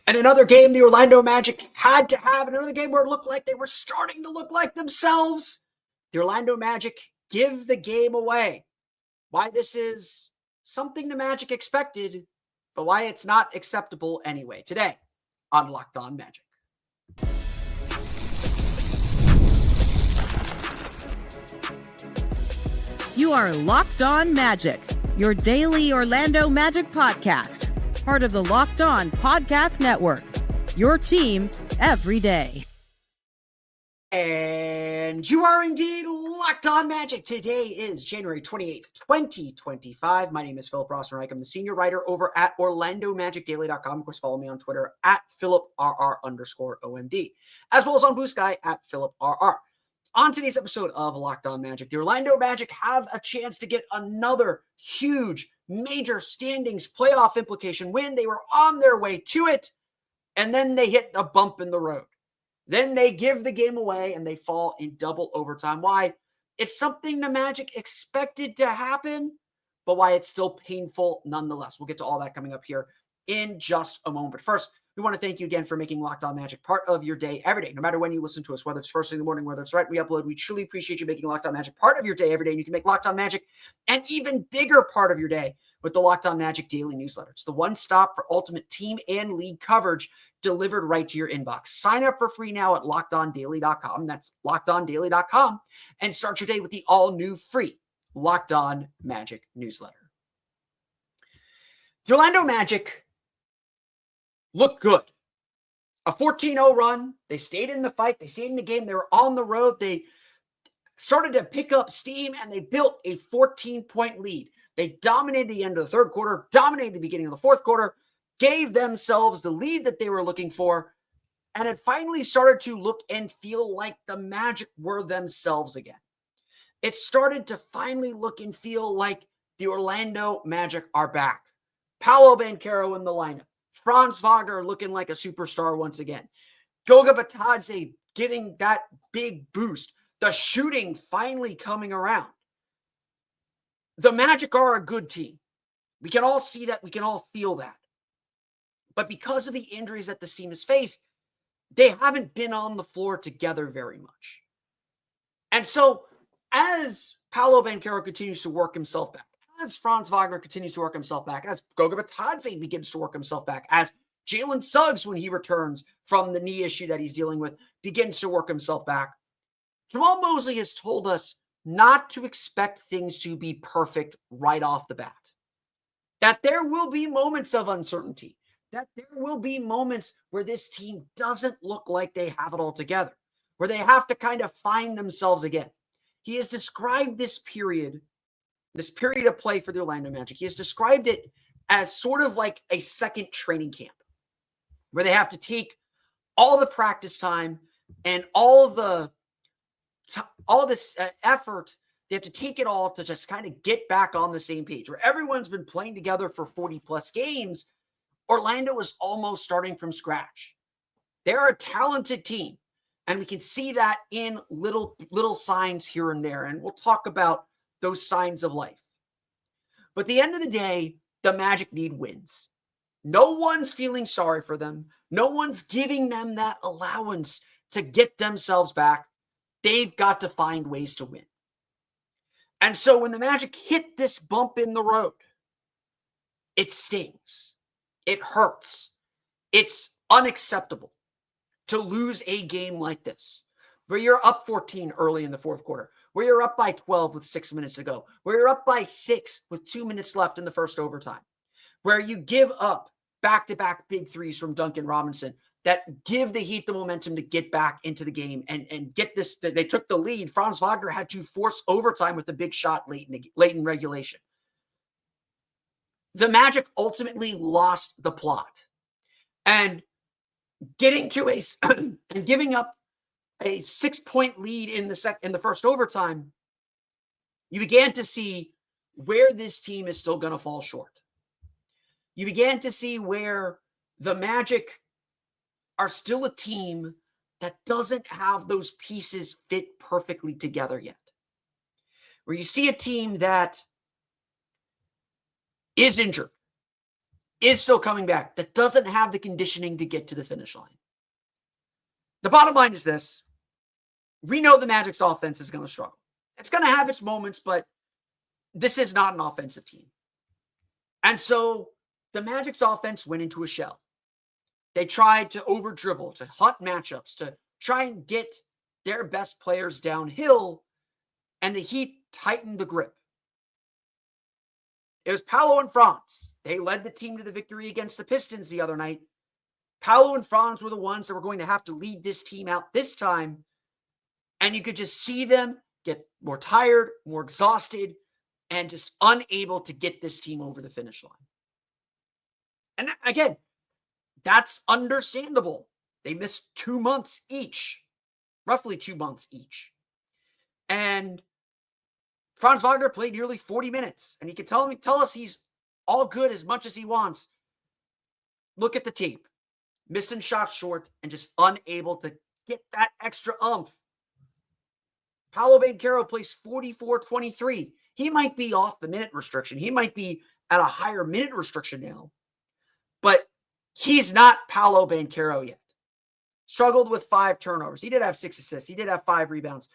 And another game the Orlando Magic had to have, another game where it looked like they were starting to look like themselves. The Orlando Magic give the game away. Why this is something the Magic expected, but why it's not acceptable anyway. Today on Locked On Magic. You are Locked On Magic, your daily Orlando Magic podcast. Part of the Locked On Podcast Network, your team every day. And you are indeed Locked On Magic. Today is January 28th, 2025. My name is Philip Rossman-Reich. I'm the senior writer over at OrlandoMagicDaily.com. Of course, follow me on Twitter at PhilipRR_OMD, as well as on Blue Sky at PhilipRR. On today's episode of Locked On Magic, the Orlando Magic have a chance to get another huge, major standings playoff implication win. They were on their way to it, and then they hit a bump in the road. Then they give the game away, and they fall in double overtime. Why? It's something the Magic expected to happen, but why it's still painful nonetheless. We'll get to all that coming up here in just a moment. But first, we want to thank you again for making Locked On Magic part of your day every day, no matter when you listen to us, whether it's first thing in the morning, whether it's right we upload. We truly appreciate you making Locked On Magic part of your day every day. And you can make Locked On Magic an even bigger part of your day with the Locked On Magic Daily Newsletter. It's the one stop for ultimate team and league coverage delivered right to your inbox. Sign up for free now at LockedOnDaily.com. That's LockedOnDaily.com, and start your day with the all-new free Locked On Magic Newsletter. The Orlando Magic looked good. A 14-0 run. They stayed in the fight. They stayed in the game. They were on the road. They started to pick up steam, and they built a 14-point lead. They dominated the end of the third quarter, dominated the beginning of the fourth quarter, gave themselves the lead that they were looking for, and it finally started to look and feel like the Magic were themselves again. It started to finally look and feel like the Orlando Magic are back. Paolo Banchero in the lineup. Franz Wagner looking like a superstar once again. Goga Bitadze giving that big boost. The shooting finally coming around. The Magic are a good team. We can all see that. We can all feel that. But because of the injuries that this team has faced, they haven't been on the floor together very much. And so as Paolo Banchero continues to work himself back, as Franz Wagner continues to work himself back, as Goga Bitadze begins to work himself back, as Jalen Suggs, when he returns from the knee issue that he's dealing with, begins to work himself back, Jamahl Mosley has told us not to expect things to be perfect right off the bat. That there will be moments of uncertainty. That there will be moments where this team doesn't look like they have it all together, where they have to kind of find themselves again. He has described this period of play for the Orlando Magic. He has described it as sort of like a second training camp, where they have to take all the practice time and all this effort. They have to take it all to just kind of get back on the same page, where everyone's been playing together for 40 plus games. Orlando is almost starting from scratch. They're a talented team, and we can see that in little signs here and there, and we'll talk about those signs of life. But at the end of the day, the Magic need wins. No one's feeling sorry for them. No one's giving them that allowance to get themselves back. They've got to find ways to win. And so when the Magic hit this bump in the road, it stings. It hurts. It's unacceptable to lose a game like this, where you're up 14 early in the fourth quarter, where you're up by 12 with 6 minutes to go, where you're up by 6 with 2 minutes left in the first overtime, where you give up back-to-back big threes from Duncan Robinson that give the Heat the momentum to get back into the game and get this. They took the lead. Franz Wagner had to force overtime with a big shot late in regulation. The Magic ultimately lost the plot, and giving up a 6-point lead in the first overtime, you began to see where this team is still going to fall short. You began to see where the Magic are still a team that doesn't have those pieces fit perfectly together yet. Where you see a team that is injured, is still coming back that doesn't have the conditioning to get to the finish line. The bottom line is this. We know the Magic's offense is going to struggle. It's going to have its moments, but this is not an offensive team. And so the Magic's offense went into a shell. They tried to over dribble, to hunt matchups, to try and get their best players downhill, and the Heat tightened the grip. It was Paolo and Franz. They led the team to the victory against the Pistons the other night. Paolo and Franz were the ones that were going to have to lead this team out this time. And you could just see them get more tired, more exhausted, and just unable to get this team over the finish line. And again, that's understandable. They missed 2 months each, roughly 2 months each. And Franz Wagner played nearly 40 minutes. And he can tell us he's all good as much as he wants. Look at the tape. Missing shots short and just unable to get that extra oomph. Paolo Banchero plays 44-23. He might be off the minute restriction. He might be at a higher minute restriction now. But he's not Paolo Banchero yet. Struggled with 5 turnovers. He did have 6 assists. He did have 5 rebounds.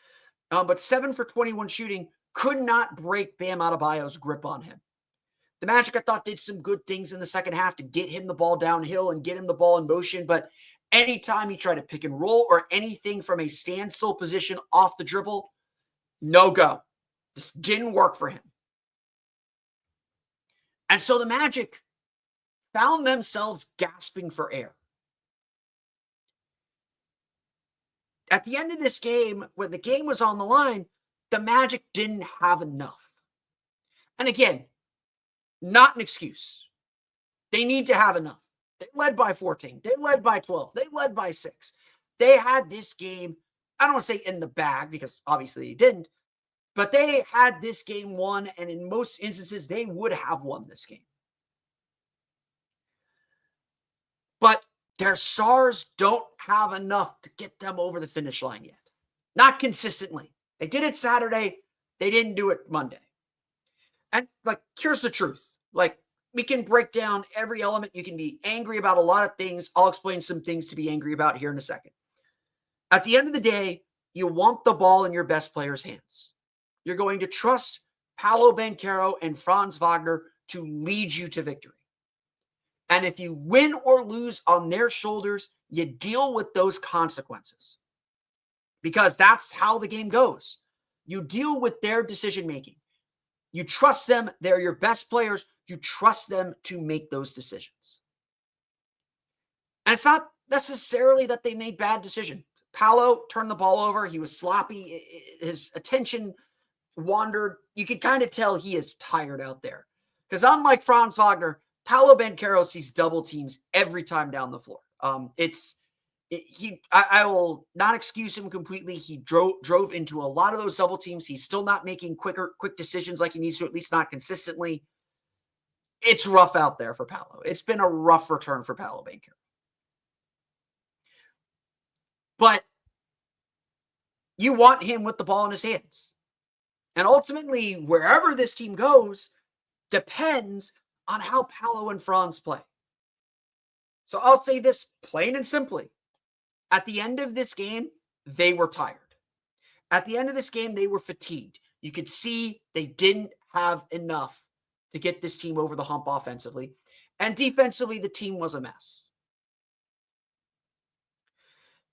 But 7 for 21 shooting could not break Bam Adebayo's grip on him. The Magic, I thought, did some good things in the second half to get him the ball downhill and get him the ball in motion. But anytime he tried to pick and roll or anything from a standstill position off the dribble, no go. This didn't work for him. And so the Magic found themselves gasping for air. At the end of this game, when the game was on the line, the Magic didn't have enough. And again, not an excuse. They need to have enough. They led by 14. They led by 12. They led by 6. They had this game, I don't want to say in the bag, because obviously they didn't, but they had this game won, and in most instances, they would have won this game. But their stars don't have enough to get them over the finish line yet. Not consistently. They did it Saturday. They didn't do it Monday. And here's the truth. We can break down every element. You can be angry about a lot of things. I'll explain some things to be angry about here in a second. At the end of the day, you want the ball in your best player's hands. You're going to trust Paolo Banchero and Franz Wagner to lead you to victory. And if you win or lose on their shoulders, you deal with those consequences. Because that's how the game goes. You deal with their decision-making. You trust them. They're your best players. You trust them to make those decisions. And it's not necessarily that they made bad decisions. Paolo turned the ball over. He was sloppy. His attention wandered. You could kind of tell he is tired out there. Because unlike Franz Wagner, Paolo Banchero sees double teams every time down the floor. I will not excuse him completely. He drove into a lot of those double teams. He's still not making quick decisions like he needs to, at least not consistently. It's rough out there for Paolo. It's been a rough return for Paolo Banchero. But you want him with the ball in his hands. And ultimately, wherever this team goes depends on how Paolo and Franz play. So I'll say this plain and simply. At the end of this game, they were tired. At the end of this game, they were fatigued. You could see they didn't have enough to get this team over the hump offensively. And defensively, the team was a mess.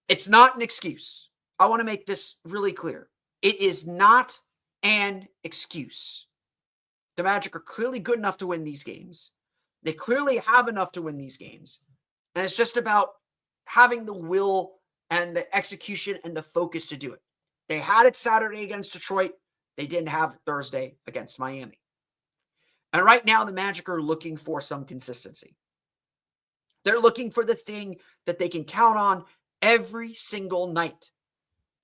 It's not an excuse. I want to make this really clear. It is not an excuse. The Magic are clearly good enough to win these games. They clearly have enough to win these games. And it's just about having the will and the execution and the focus to do it. They had it Saturday against Detroit. They didn't have it Thursday against Miami. And right now, the Magic are looking for some consistency. They're looking for the thing that they can count on every single night.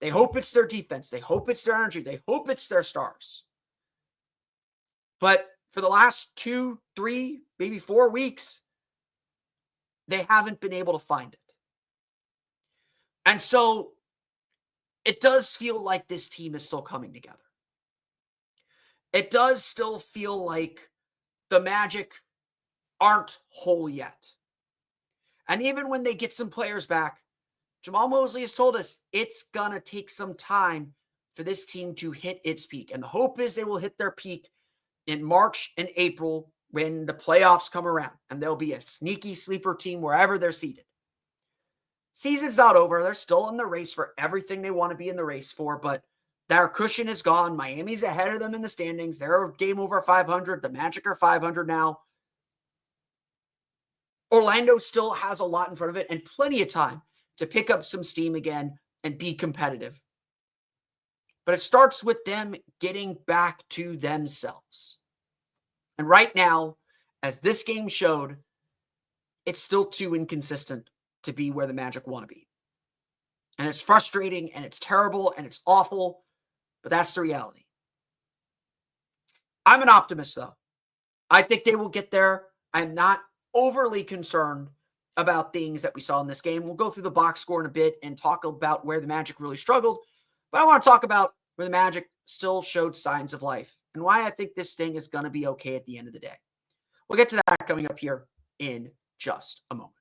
They hope it's their defense. They hope it's their energy. They hope it's their stars. But for the last 2, 3, maybe 4 weeks, they haven't been able to find it. And so it does feel like this team is still coming together. It does still feel like the Magic aren't whole yet. And even when they get some players back, Jamahl Mosley has told us it's going to take some time for this team to hit its peak. And the hope is they will hit their peak in March and April when the playoffs come around. And they'll be a sneaky sleeper team wherever they're seated. Season's not over. They're still in the race for everything they want to be in the race for, but their cushion is gone. Miami's ahead of them in the standings. They're a game over 500. The Magic are 500 now. Orlando still has a lot in front of it and plenty of time to pick up some steam again and be competitive. But it starts with them getting back to themselves. And right now, as this game showed, it's still too inconsistent to be where the Magic want to be. And it's frustrating and it's terrible and it's awful, but that's the reality. I'm an optimist, though. I think they will get there. I'm not overly concerned about things that we saw in this game. We'll go through the box score in a bit and talk about where the Magic really struggled. But I want to talk about where the Magic still showed signs of life and why I think this thing is going to be okay at the end of the day. We'll get to that coming up here in just a moment.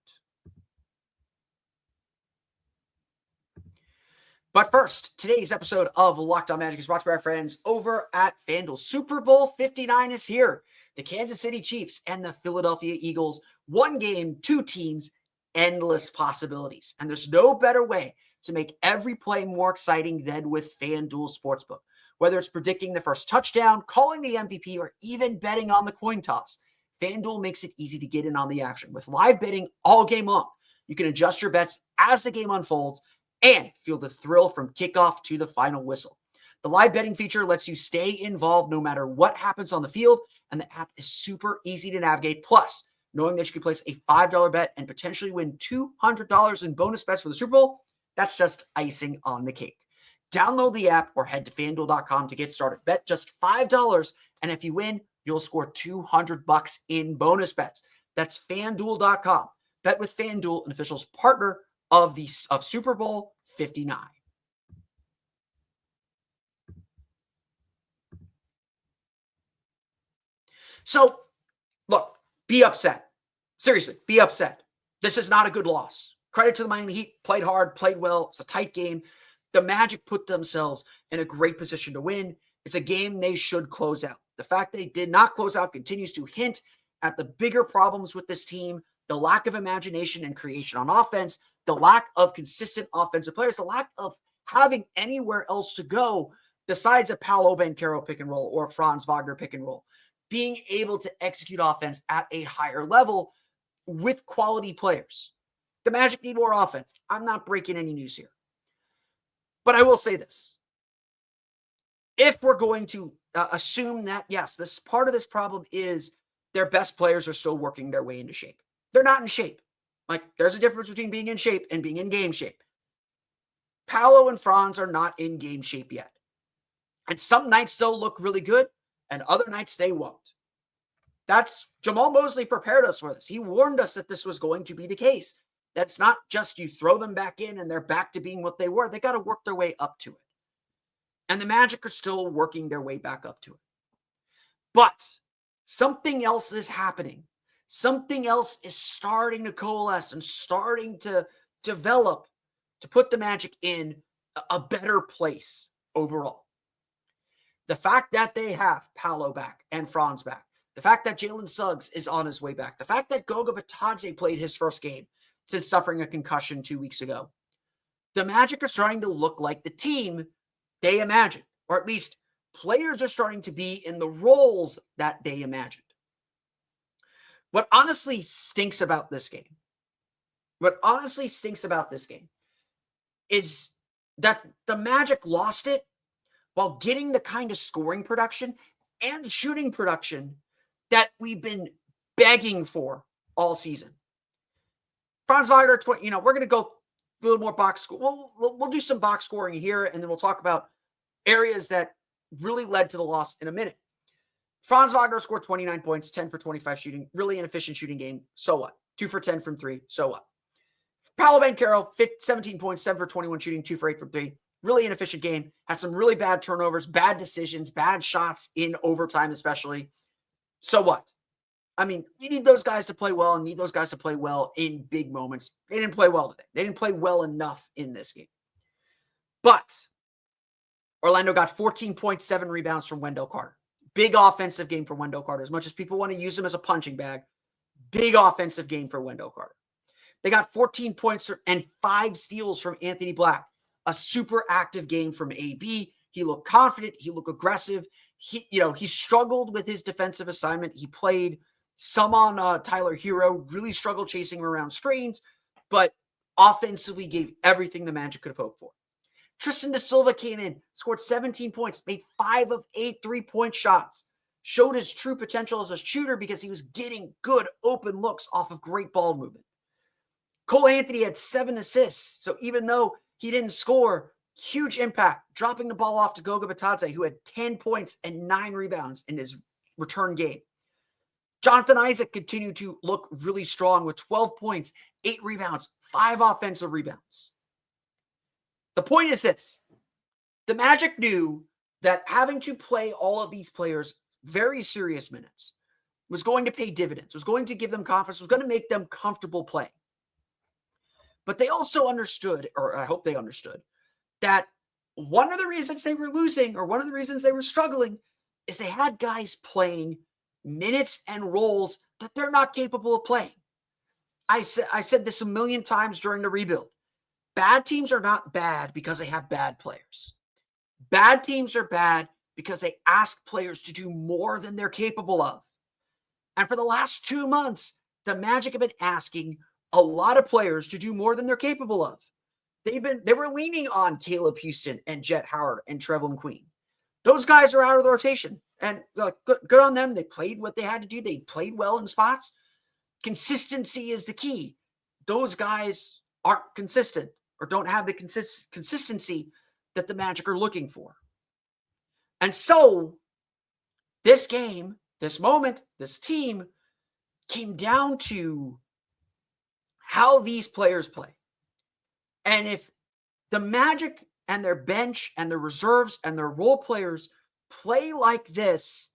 But first, today's episode of Locked On Magic is brought to you by our friends over at FanDuel. Super Bowl 59 is here. The Kansas City Chiefs and the Philadelphia Eagles. One game, two teams, endless possibilities. And there's no better way to make every play more exciting than with FanDuel Sportsbook. Whether it's predicting the first touchdown, calling the MVP, or even betting on the coin toss, FanDuel makes it easy to get in on the action. With live betting all game long, you can adjust your bets as the game unfolds and feel the thrill from kickoff to the final whistle. The live betting feature lets you stay involved no matter what happens on the field, and the app is super easy to navigate. Plus, knowing that you can place a $5 bet and potentially win $200 in bonus bets for the Super Bowl, that's just icing on the cake. Download the app or head to FanDuel.com to get started. Bet just $5, and if you win, you'll score $200 in bonus bets. That's FanDuel.com. Bet with FanDuel, an official partner of Super Bowl 59. So, look, be upset. Seriously, be upset. This is not a good loss. Credit to the Miami Heat. Played hard, played well. It's a tight game. The Magic put themselves in a great position to win. It's a game they should close out. The fact they did not close out continues to hint at the bigger problems with this team, the lack of imagination and creation on offense, the lack of consistent offensive players, the lack of having anywhere else to go besides a Paolo Banchero pick and roll or Franz Wagner pick and roll. Being able to execute offense at a higher level with quality players. The Magic need more offense. I'm not breaking any news here. But I will say this. If we're going to assume that, yes, this part of this problem is their best players are still working their way into shape. They're not in shape. Like, there's a difference between being in shape and being in game shape. Paolo and Franz are not in game shape yet. And some nights they'll look really good, and other nights they won't. That's Jamahl Mosley prepared us for this. He warned us that this was going to be the case. That's not just you throw them back in and they're back to being what they were. They got to work their way up to it. And the Magic are still working their way back up to it. But something else is happening. Something else is starting to coalesce and starting to develop to put the Magic in a better place overall. The fact that they have Paolo back and Franz back, the fact that Jalen Suggs is on his way back, the fact that Goga Bitadze played his first game since suffering a concussion 2 weeks ago, the Magic are starting to look like the team they imagined, or at least players are starting to be in the roles that they imagined. What honestly stinks about this game is that the Magic lost it while getting the kind of scoring production and shooting production that we've been begging for all season. Franz Wagner, we're going to go a little more box score. We'll do some box scoring here, and then we'll talk about areas that really led to the loss in a minute. Franz Wagner scored 29 points, 10 for 25 shooting, really inefficient shooting game. So what? 2 for 10 from 3. So what? Paolo Banchero, 17 points, 7 for 21 shooting, 2 for 8 from 3. Really inefficient game. Had some really bad turnovers, bad decisions, bad shots in overtime especially. So what? I mean, you need those guys to play well and need those guys to play well in big moments. They didn't play well today. They didn't play well enough in this game. But Orlando got 14.7 rebounds from Wendell Carter. Big offensive game for Wendell Carter. As much as people want to use him as a punching bag, big offensive game for Wendell Carter. They got 14 points and 5 steals from Anthony Black. A super active game from AB. He looked confident. He looked aggressive. He struggled with his defensive assignment. He played some on Tyler Hero, really struggled chasing him around screens, but offensively gave everything the Magic could have hoped for. Tristan Da Silva came in, scored 17 points, made 5 of 8 3-point shots, showed his true potential as a shooter because he was getting good open looks off of great ball movement. Cole Anthony had 7 assists, so even though he didn't score, huge impact, dropping the ball off to Goga Bitadze, who had 10 points and 9 rebounds in his return game. Jonathan Isaac continued to look really strong with 12 points, 8 rebounds, 5 offensive rebounds. The point is this. The Magic knew that having to play all of these players very serious minutes was going to pay dividends, was going to give them confidence, was going to make them comfortable playing. But they also understood, or I hope they understood, that one of the reasons they were losing or one of the reasons they were struggling is they had guys playing minutes and roles that they're not capable of playing. I said this a million times during the rebuild. Bad teams are not bad because they have bad players. Bad teams are bad because they ask players to do more than they're capable of. And for the last 2 months, the Magic have been asking a lot of players to do more than they're capable of. They were leaning on Caleb Houston and Jet Howard and Trevlin Queen. Those guys are out of the rotation. And good on them. They played what they had to do. They played well in spots. Consistency is the key. Those guys aren't consistent or don't have the consistency that the Magic are looking for. And so this game, this moment, this team came down to how these players play. And if the Magic and their bench and their reserves and their role players play like this,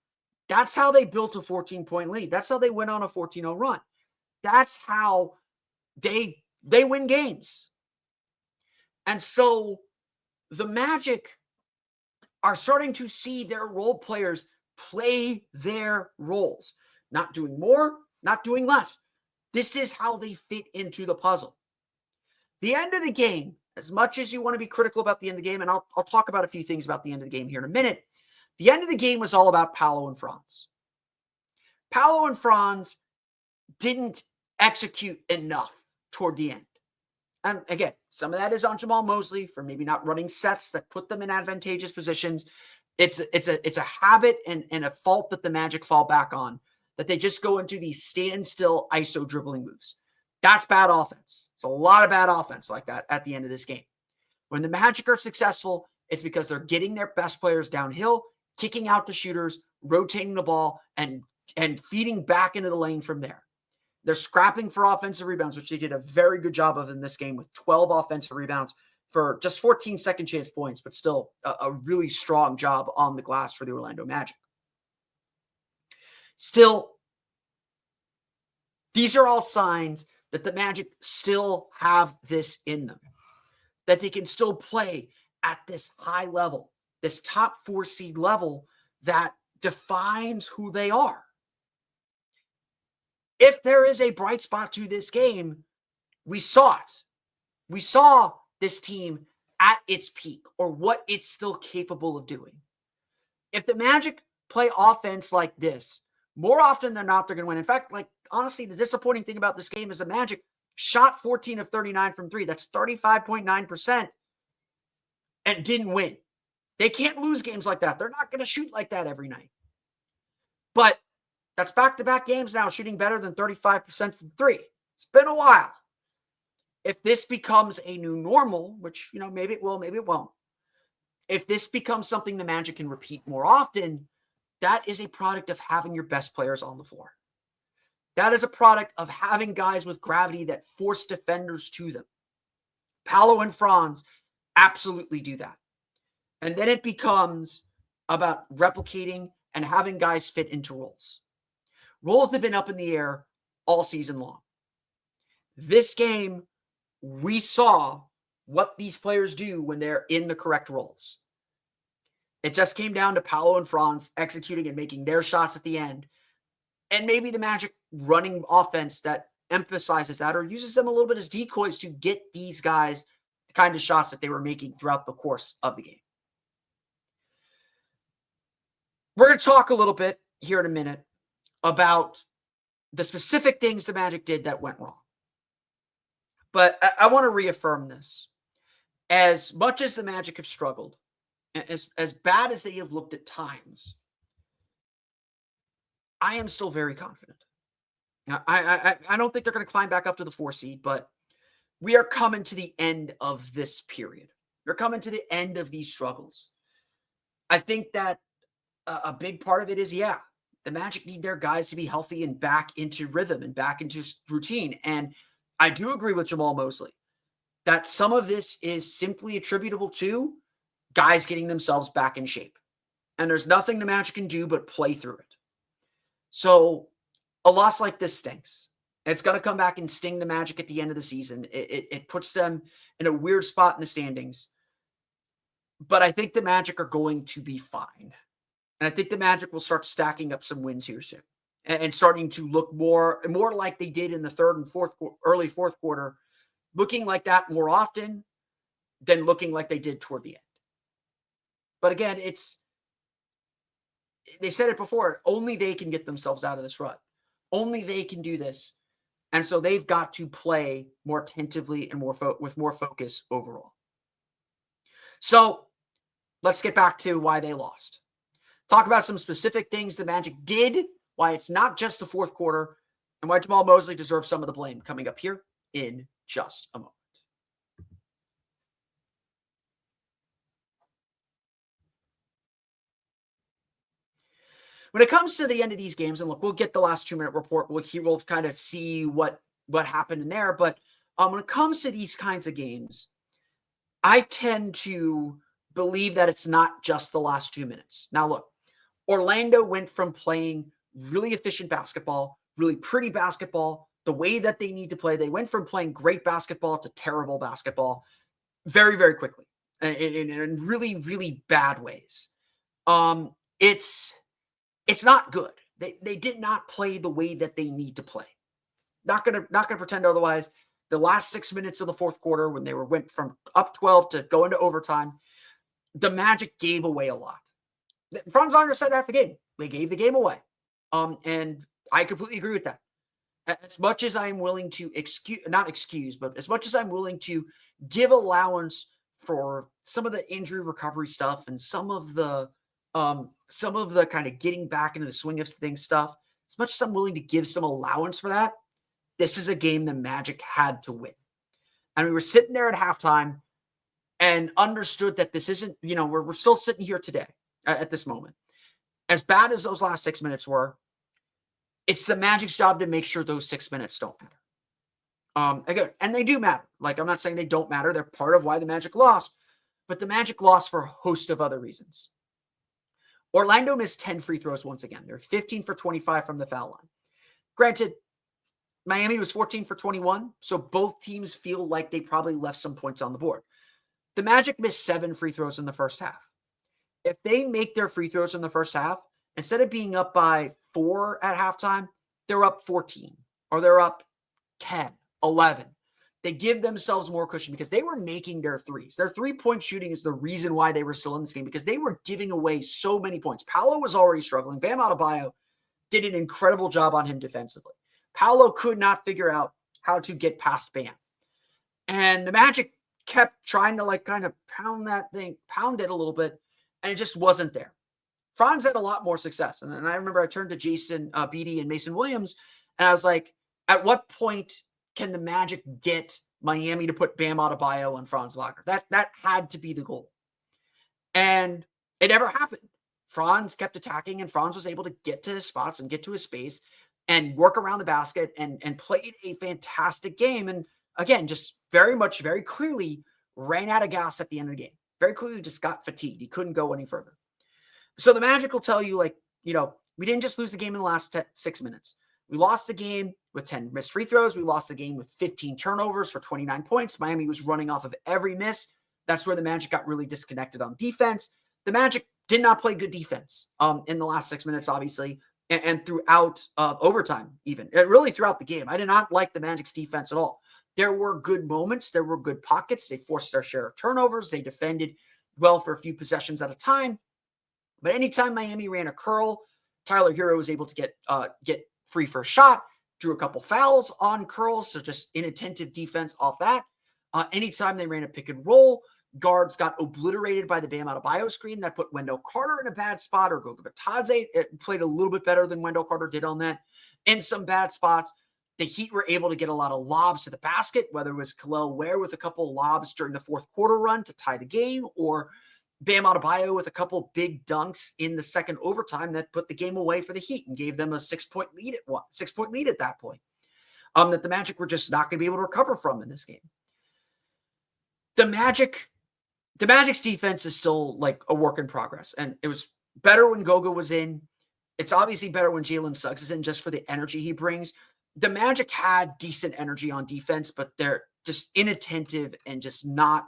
that's how they built a 14-point lead. That's how they went on a 14-0 run. That's how they win games. And so the Magic are starting to see their role players play their roles. Not doing more, not doing less. This is how they fit into the puzzle. The end of the game, as much as you want to be critical about the end of the game, and I'll talk about a few things about the end of the game here in a minute, the end of the game was all about Paolo and Franz. Paolo and Franz didn't execute enough toward the end. And again, some of that is on Jamahl Mosley for maybe not running sets that put them in advantageous positions. It's a habit and a fault that the Magic fall back on, that they just go into these standstill ISO dribbling moves. That's bad offense. It's a lot of bad offense like that at the end of this game. When the Magic are successful, it's because they're getting their best players downhill, kicking out the shooters, rotating the ball, and feeding back into the lane from there. They're scrapping for offensive rebounds, which they did a very good job of in this game with 12 offensive rebounds for just 14 second chance points, but still a really strong job on the glass for the Orlando Magic. Still, these are all signs that the Magic still have this in them, that they can still play at this high level, this top 4 seed level that defines who they are. If there is a bright spot to this game, we saw it. We saw this team at its peak or what it's still capable of doing. If the Magic play offense like this, more often than not, they're going to win. In fact, honestly, the disappointing thing about this game is the Magic shot 14 of 39 from 3. That's 35.9% and didn't win. They can't lose games like that. They're not going to shoot like that every night. But that's back-to-back games now, shooting better than 35% from 3. It's been a while. If this becomes a new normal, which, maybe it will, maybe it won't. If this becomes something the Magic can repeat more often, that is a product of having your best players on the floor. That is a product of having guys with gravity that force defenders to them. Paolo and Franz absolutely do that. And then it becomes about replicating and having guys fit into roles. Roles have been up in the air all season long. This game, we saw what these players do when they're in the correct roles. It just came down to Paolo and Franz executing and making their shots at the end. And maybe the Magic running offense that emphasizes that or uses them a little bit as decoys to get these guys the kind of shots that they were making throughout the course of the game. We're going to talk a little bit here in a minute about the specific things the Magic did that went wrong. But I want to reaffirm this. As much as the Magic have struggled, as bad as they have looked at times, I am still very confident. I don't think they're going to climb back up to the 4 seed, but we are coming to the end of this period. We're coming to the end of these struggles. I think that a big part of it is, the Magic need their guys to be healthy and back into rhythm and back into routine. And I do agree with Jamahl Mosley that some of this is simply attributable to guys getting themselves back in shape. And there's nothing the Magic can do but play through it. So a loss like this stinks. It's going to come back and sting the Magic at the end of the season. It puts them in a weird spot in the standings. But I think the Magic are going to be fine. And I think the Magic will start stacking up some wins here soon and starting to look more like they did in the third and early fourth quarter, looking like that more often than looking like they did toward the end. But again, they said it before, only they can get themselves out of this rut. Only they can do this. And so they've got to play more attentively and with more focus overall. So let's get back to why they lost. Talk about some specific things the Magic did, why it's not just the fourth quarter, and why Jamahl Mosley deserves some of the blame coming up here in just a moment. When it comes to the end of these games, and look, we'll get the last 2-minute report. We'll kind of see what happened in there. But when it comes to these kinds of games, I tend to believe that it's not just the last 2 minutes. Now, look, Orlando went from playing really efficient basketball, really pretty basketball, the way that they need to play. They went from playing great basketball to terrible basketball very, very quickly in really, really bad ways. It's not good. They did not play the way that they need to play. Not gonna pretend otherwise. The last 6 minutes of the fourth quarter, when they went from up 12 to go into overtime, the Magic gave away a lot. Franz Wagner said after the game, they gave the game away. And I completely agree with that. As much as I'm willing to as much as I'm willing to give allowance for some of the injury recovery stuff and some of the kind of getting back into the swing of things stuff, as much as I'm willing to give some allowance for that, this is a game the Magic had to win. And we were sitting there at halftime and understood that this isn't, we're still sitting here today at this moment. As bad as those last 6 minutes were, it's the Magic's job to make sure those 6 minutes don't matter. Again, and they do matter. Like, I'm not saying they don't matter. They're part of why the Magic lost, but the Magic lost for a host of other reasons. Orlando missed 10 free throws once again. They're 15 for 25 from the foul line. Granted, Miami was 14 for 21, so both teams feel like they probably left some points on the board. The Magic missed 7 free throws in the first half. If they make their free throws in the first half, instead of being up by 4 at halftime, they're up 14 or they're up 10, 11. They give themselves more cushion because they were making their threes. Their three-point shooting is the reason why they were still in this game, because they were giving away so many points. Paolo was already struggling. Bam Adebayo did an incredible job on him defensively. Paolo could not figure out how to get past Bam. And the Magic kept trying to kind of pound it a little bit, and it just wasn't there. Franz had a lot more success. And I remember I turned to Jason Beatty and Mason Williams, and I was like, at what point can the Magic get Miami to put Bam Adebayo on Franz Wagner? That had to be the goal. And it never happened. Franz kept attacking, and Franz was able to get to his spots and get to his space and work around the basket and played a fantastic game. And again, just very clearly ran out of gas at the end of the game. Very clearly just got fatigued. He couldn't go any further. So the Magic will tell you, We didn't just lose the game in the last 6 minutes. We lost the game with 10 missed free throws. We lost the game with 15 turnovers for 29 points. Miami was running off of every miss. That's where the Magic got really disconnected on defense. The Magic did not play good defense in the last 6 minutes, obviously, and throughout overtime even. Really throughout the game. I did not like the Magic's defense at all. There were good moments. There were good pockets. They forced their share of turnovers. They defended well for a few possessions at a time. But anytime Miami ran a curl, Tyler Hero was able to get free for a shot, drew a couple fouls on curls, so just inattentive defense off that. Anytime they ran a pick and roll, guards got obliterated by the Bam Adebayo screen. That put Wendell Carter in a bad spot, or Goga Bitadze played a little bit better than Wendell Carter did on that in some bad spots. The Heat were able to get a lot of lobs to the basket, whether it was Kel'el Ware with a couple of lobs during the fourth quarter run to tie the game, or Bam Adebayo with a couple big dunks in the second overtime that put the game away for the Heat and gave them a 6-point lead at that point. That the Magic were just not going to be able to recover from in this game. The Magic's defense is still like a work in progress, and it was better when Goga was in. It's obviously better when Jalen Suggs is in, just for the energy he brings. The Magic had decent energy on defense, but they're just inattentive and just not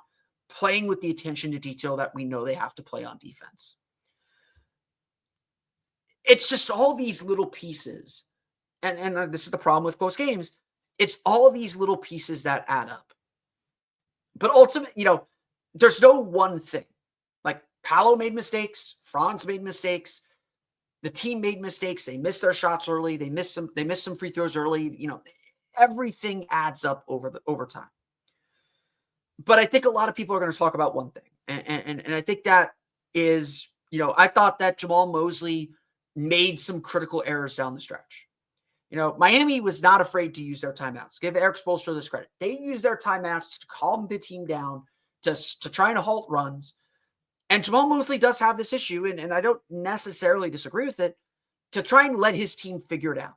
playing with the attention to detail that we know they have to play on defense. It's just all these little pieces. And this is the problem with close games. It's all these little pieces that add up. But ultimately, there's no one thing. Like Paolo made mistakes. Franz made mistakes. The team made mistakes. They missed their shots early. They missed some free throws early. Everything adds up over time. But I think a lot of people are going to talk about one thing. And I think that is, I thought that Jamahl Mosley made some critical errors down the stretch. Miami was not afraid to use their timeouts. Give Eric Spoelstra this credit. They used their timeouts to calm the team down, to try and halt runs. And Jamahl Mosley does have this issue, and I don't necessarily disagree with it, to try and let his team figure it out.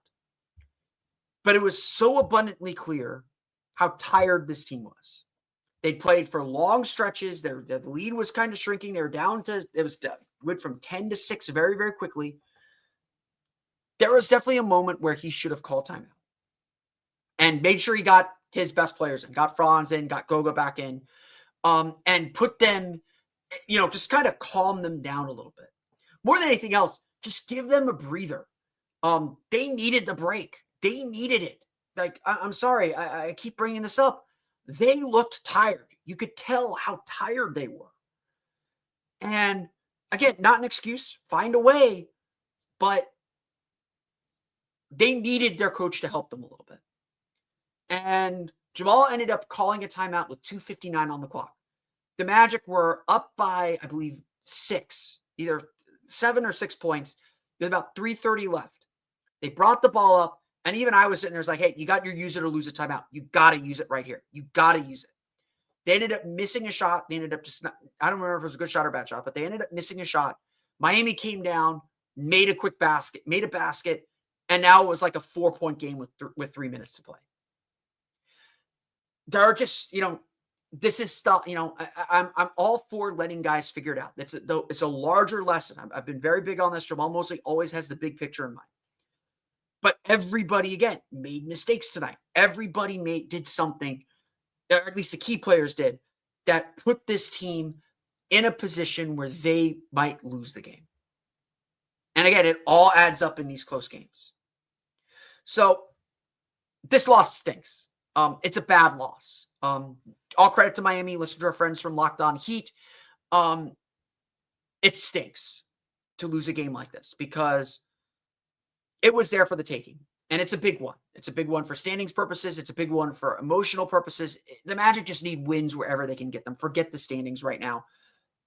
But it was so abundantly clear how tired this team was. They played for long stretches. The lead was kind of shrinking. They were down to, went from 10 to 6 very, very quickly. There was definitely a moment where he should have called timeout and made sure he got his best players in, got Franz in, got Goga back in, and put them, just kind of calm them down a little bit. More than anything else, just give them a breather. They needed the break. They needed it. Like, I'm sorry, I keep bringing this up. They looked tired. You could tell how tired they were. And again, not an excuse. Find a way. But they needed their coach to help them a little bit. And Jamahl ended up calling a timeout with 2:59 on the clock. The Magic were up by, I believe, 6, either 7 or 6 points with about 3:30 left. They brought the ball up. And even I was sitting there, like, hey, you got your use it or lose it timeout. You got to use it right here. You got to use it. They ended up missing a shot. They ended up I don't remember if it was a good shot or bad shot, but they ended up missing a shot. Miami came down, made a basket, and now it was like a 4-point game with 3 minutes to play. There are just, this is stuff, I'm all for letting guys figure it out. It's a larger lesson. I've been very big on this. Jamahl Mosley always has the big picture in mind. But everybody, again, made mistakes tonight. Everybody did something, or at least the key players did, that put this team in a position where they might lose the game. And again, it all adds up in these close games. So this loss stinks. It's a bad loss. All credit to Miami. Listen to our friends from Locked On Heat. It stinks to lose a game like this because it was there for the taking. And it's a big one. It's a big one for standings purposes. It's a big one for emotional purposes. The Magic just need wins wherever they can get them. Forget the standings right now.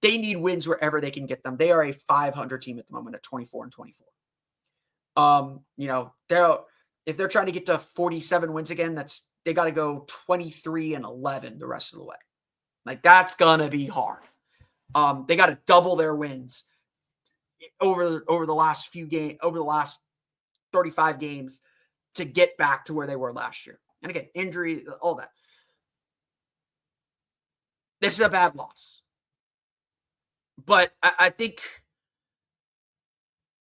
They need wins wherever they can get them. They are a 500 team at the moment at 24-24. If they're trying to get to 47 wins again, they got to go 23-11 the rest of the way. Like, that's gonna be hard. They got to double their wins over the last few games, over the last 35 games to get back to where they were last year. And again, injury, all that. This is a bad loss. But I think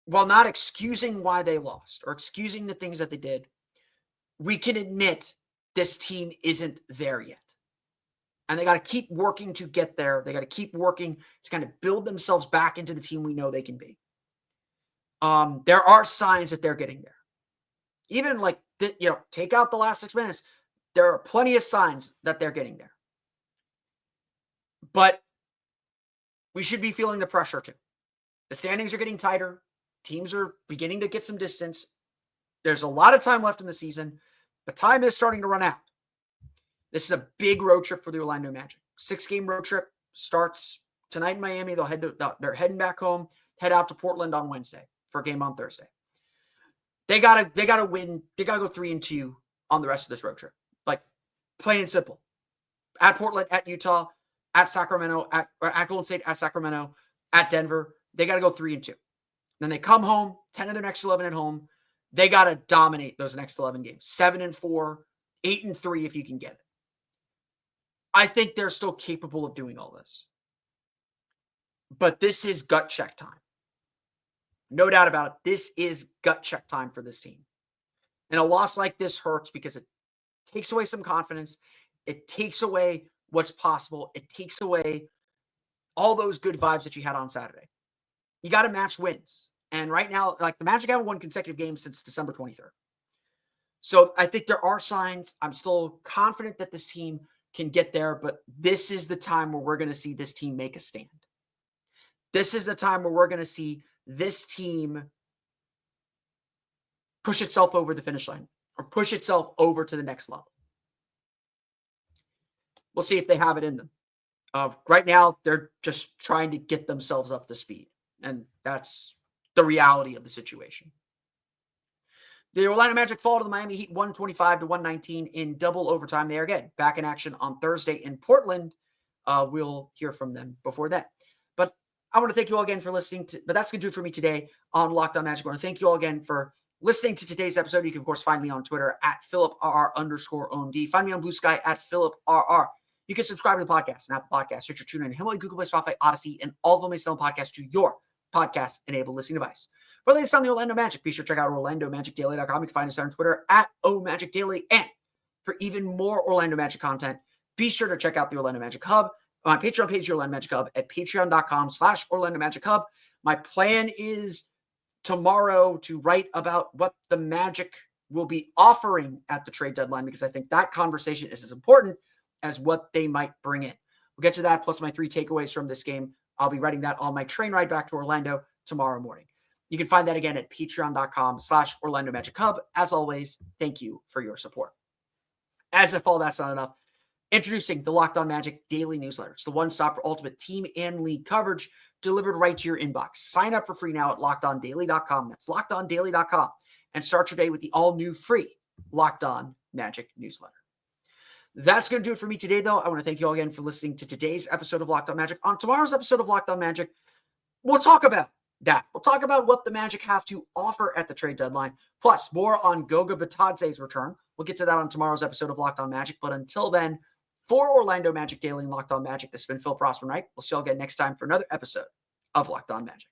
while not excusing why they lost or excusing the things that they did, we can admit this team isn't there yet. And they got to keep working to get there. They got to keep working to kind of build themselves back into the team we know they can be. There are signs that they're getting there. Even like, take out the last 6 minutes. There are plenty of signs that they're getting there. But we should be feeling the pressure too. The standings are getting tighter. Teams are beginning to get some distance. There's a lot of time left in the season, but time is starting to run out. This is a big road trip for the Orlando Magic. 6-game road trip starts tonight in Miami. They're heading back home, head out to Portland on Wednesday for a game on Thursday. They gotta win. They gotta go 3-2 on the rest of this road trip. Like, plain and simple. At Portland, at Utah, at Sacramento, at Golden State, at Sacramento, at Denver. They gotta go 3-2. Then they come home, 10 of their next 11 at home. They got to dominate those next 11 games. 7-4, 8-3 if you can get it. I think they're still capable of doing all this. But this is gut check time. No doubt about it. This is gut check time for this team. And a loss like this hurts because it takes away some confidence. It takes away what's possible. It takes away all those good vibes that you had on Saturday. You got to match wins. And right now, like, the Magic haven't won consecutive games since December 23rd. So I think there are signs. I'm still confident that this team can get there, but this is the time where we're going to see this team make a stand. This is the time where we're going to see this team push itself over the finish line or push itself over to the next level. We'll see if they have it in them. Right now, they're just trying to get themselves up to speed. And that's the reality of the situation. The Orlando Magic fall to the Miami Heat 125-119 in double overtime. They are again back in action on Thursday in Portland. We'll hear from them before that. But I want to thank you all again for listening. But that's going to do it for me today on Locked On Magic. I want to thank you all again for listening to today's episode. You can, of course, find me on Twitter at PhilipRR_OMD. Find me on Blue Sky at PhilipRR. You can subscribe to the podcast and Apple Podcasts, search your TuneIn, Himalaya, Google Play, Spotify, Odyssey, and all of them may sell podcasts to your podcast-enabled listening device. For the latest on the Orlando Magic, be sure to check out OrlandoMagicDaily.com. You can find us on Twitter at OMagicDaily. And for even more Orlando Magic content, be sure to check out the Orlando Magic Hub on my Patreon page, the Orlando Magic Hub, at patreon.com/Orlando Magic Hub. My plan is tomorrow to write about what the Magic will be offering at the trade deadline, because I think that conversation is as important as what they might bring in. We'll get to that, plus my 3 takeaways from this game. I'll be writing that on my train ride back to Orlando tomorrow morning. You can find that again at patreon.com/Orlando Magic Hub. As always, thank you for your support. As if all that's not enough, introducing the Locked On Magic daily newsletter. It's the one-stop for ultimate team and league coverage delivered right to your inbox. Sign up for free now at LockedOnDaily.com. That's LockedOnDaily.com. And start your day with the all-new free Locked On Magic newsletter. That's going to do it for me today, though. I want to thank you all again for listening to today's episode of Locked On Magic. On tomorrow's episode of Locked On Magic, we'll talk about that. We'll talk about what the Magic have to offer at the trade deadline, plus more on Goga Bitadze's return. We'll get to that on tomorrow's episode of Locked On Magic. But until then, for Orlando Magic Daily and Locked On Magic, this has been Phil Prosper Knight. We'll see you all again next time for another episode of Locked On Magic.